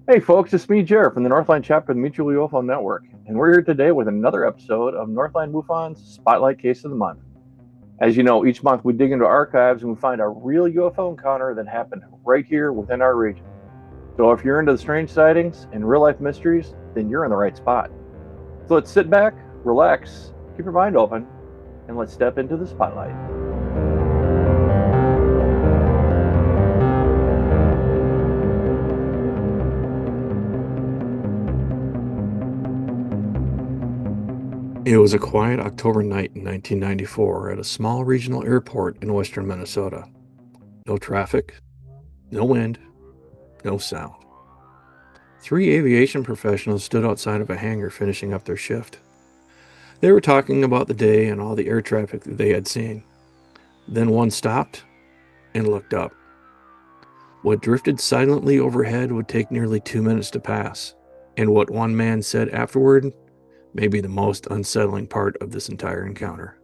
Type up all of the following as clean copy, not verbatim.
Hey folks, it's me, Jared, from the Northland chapter of the Mutual UFO Network, and we're here today with another episode of Northland MUFON's Spotlight Case of the Month. As you know, each month we dig into archives and we find a real UFO encounter that happened right here within our region. So if you're into the strange sightings and real life mysteries, then you're in the right spot. So let's sit back, relax, keep your mind open, and let's step into the spotlight. It was a quiet October night in 1994 at a small regional airport in western Minnesota. No traffic, no wind, no sound. Three aviation professionals stood outside of a hangar finishing up their shift. They were talking about the day and all the air traffic that they had seen. Then one stopped and looked up. What drifted silently overhead would take nearly 2 minutes to pass, and what one man said afterward may be the most unsettling part of this entire encounter.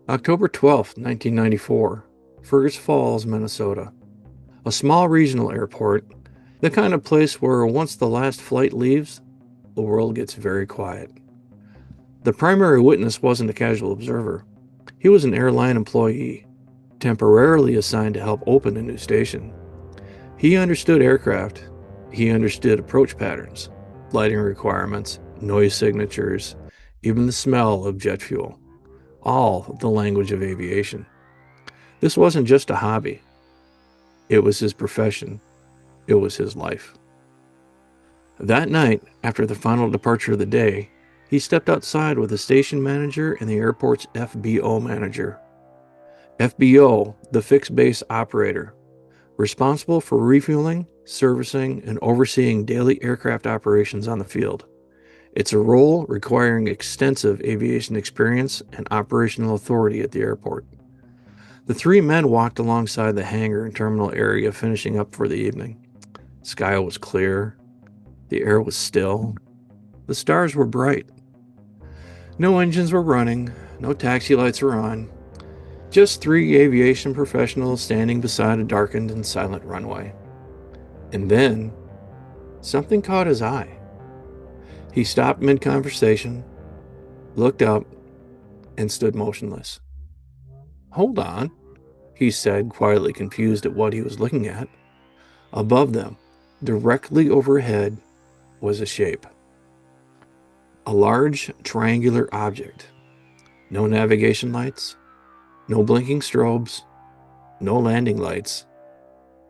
October 12th, 1994, Fergus Falls, Minnesota. A small regional airport, the kind of place where once the last flight leaves, the world gets very quiet. The primary witness wasn't a casual observer. He was an airline employee, temporarily assigned to help open a new station. He understood aircraft. He understood approach patterns, lighting requirements, noise signatures, even the smell of jet fuel. All the language of aviation. This wasn't just a hobby. It was his profession. It was his life. That night, after the final departure of the day, he stepped outside with the station manager and the airport's FBO manager. FBO, the fixed base operator, responsible for refueling, servicing, and overseeing daily aircraft operations on the field. It's a role requiring extensive aviation experience and operational authority at the airport. The three men walked alongside the hangar and terminal area, finishing up for the evening. The sky was clear, the air was still, the stars were bright. No engines were running, no taxi lights were on, just three aviation professionals standing beside a darkened and silent runway. And then, something caught his eye. He stopped mid conversation, looked up, and stood motionless. "Hold on," he said, quietly confused at what he was looking at. Above them, directly overhead, was a shape. A large triangular object. No navigation lights, no blinking strobes, no landing lights.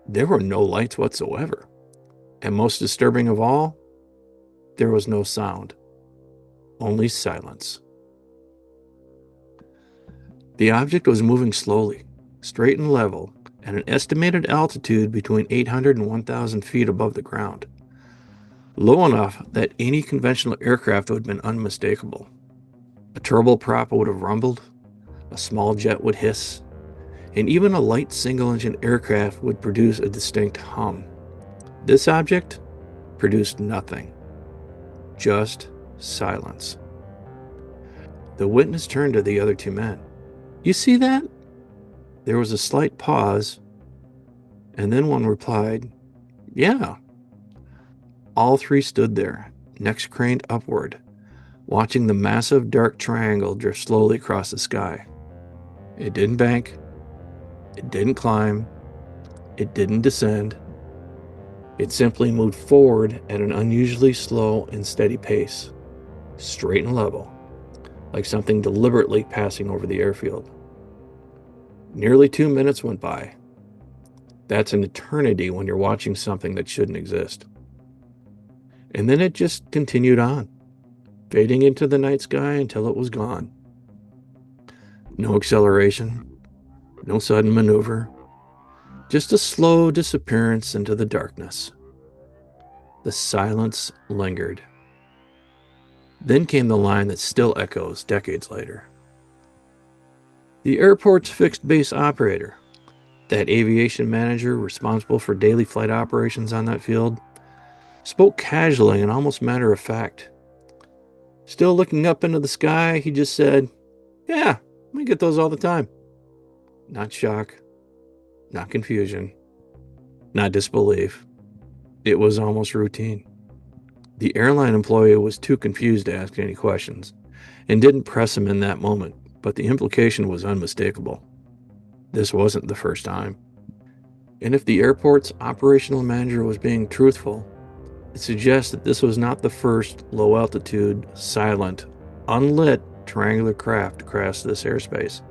There were no lights whatsoever. And most disturbing of all, there was no sound, only silence. The object was moving slowly, straight and level, at an estimated altitude between 800 and 1,000 feet above the ground. Low enough that any conventional aircraft would have been unmistakable. A turboprop would have rumbled, a small jet would hiss, and even a light single-engine aircraft would produce a distinct hum. This object produced nothing, just silence. The witness turned to the other two men. "You see that?" There was a slight pause, and then one replied, "Yeah." All three stood there, necks craned upward, watching the massive dark triangle drift slowly across the sky. It didn't bank, it didn't climb, it didn't descend. It simply moved forward at an unusually slow and steady pace, straight and level, like something deliberately passing over the airfield. Nearly 2 minutes went by. That's an eternity when you're watching something that shouldn't exist. And then it just continued on, fading into the night sky until it was gone. No acceleration, no sudden maneuver, just a slow disappearance into the darkness. The silence lingered. Then came the line that still echoes decades later. The airport's fixed base operator, that aviation manager responsible for daily flight operations on that field, spoke casually and almost matter of fact. Still looking up into the sky, he just said, "Yeah, we get those all the time." Not shock, not confusion, not disbelief, It was almost routine. The airline employee was too confused to ask any questions and didn't press him in that moment, but the implication was unmistakable. This wasn't the first time. And if the airport's operational manager was being truthful, it suggests that this was not the first low-altitude, silent, unlit triangular craft to crash this airspace,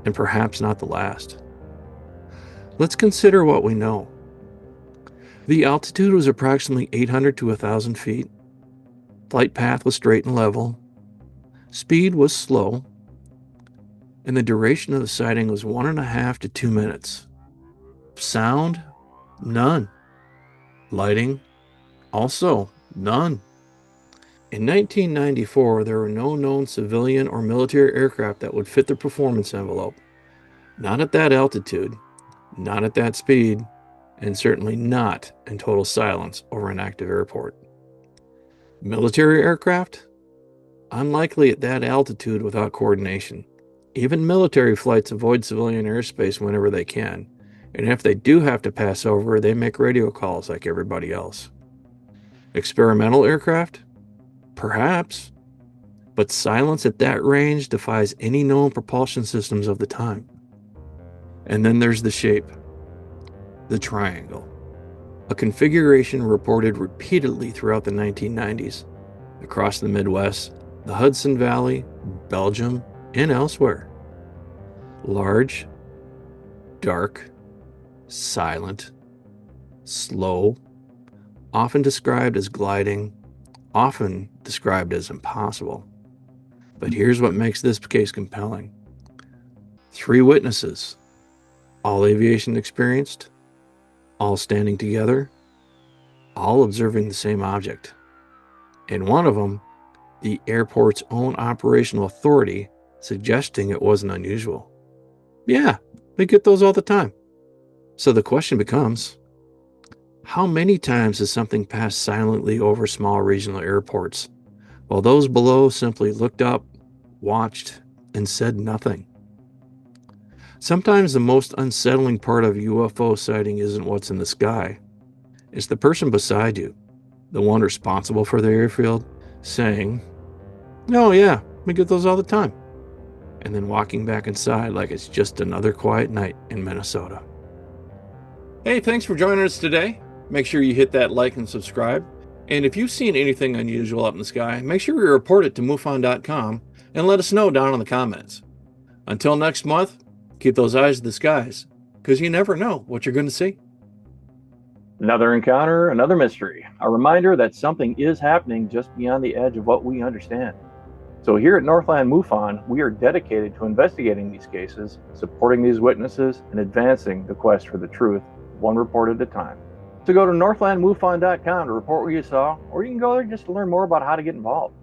and perhaps not the last. Let's consider what we know. The altitude was approximately 800 to 1,000 feet. Flight path was straight and level. Speed was slow. And the duration of the sighting was 1.5 to 2 minutes. Sound? None. Lighting? Also none. In 1994, there were no known civilian or military aircraft that would fit the performance envelope. Not at that altitude, not at that speed, and certainly not in total silence over an active airport. Military aircraft? Unlikely at that altitude without coordination. Even military flights avoid civilian airspace whenever they can, and if they do have to pass over, they make radio calls like everybody else. Experimental aircraft? Perhaps, but silence at that range defies any known propulsion systems of the time. And then there's the shape. The triangle. A configuration reported repeatedly throughout the 1990s, across the Midwest, the Hudson Valley, Belgium, and elsewhere. Large, dark, silent, slow, often described as gliding, often described as impossible. But here's what makes this case compelling. 3 witnesses, all aviation experienced, all standing together, all observing the same object. And one of them, the airport's own operational authority, suggesting it wasn't unusual. Yeah, we get those all the time. So the question becomes, how many times has something passed silently over small regional airports, while those below simply looked up, watched, and said nothing? Sometimes the most unsettling part of a UFO sighting isn't what's in the sky. It's the person beside you, the one responsible for the airfield, saying, "Oh yeah, we get those all the time," and then walking back inside like it's just another quiet night in Minnesota. Hey, thanks for joining us today. Make sure you hit that like and subscribe. And if you've seen anything unusual up in the sky, make sure you report it to MUFON.com and let us know down in the comments. Until next month, keep those eyes to the skies, because you never know what you're going to see. Another encounter, another mystery. A reminder that something is happening just beyond the edge of what we understand. So here at Northland MUFON, we are dedicated to investigating these cases, supporting these witnesses, and advancing the quest for the truth, one report at a time. So go to northlandmufon.com to report what you saw, or you can go there just to learn more about how to get involved.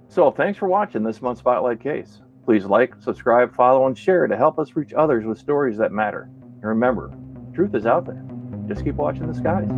So thanks for watching this month's Spotlight Case. Please like, subscribe, follow, and share to help us reach others with stories that matter. And remember, truth is out there. Just keep watching the skies.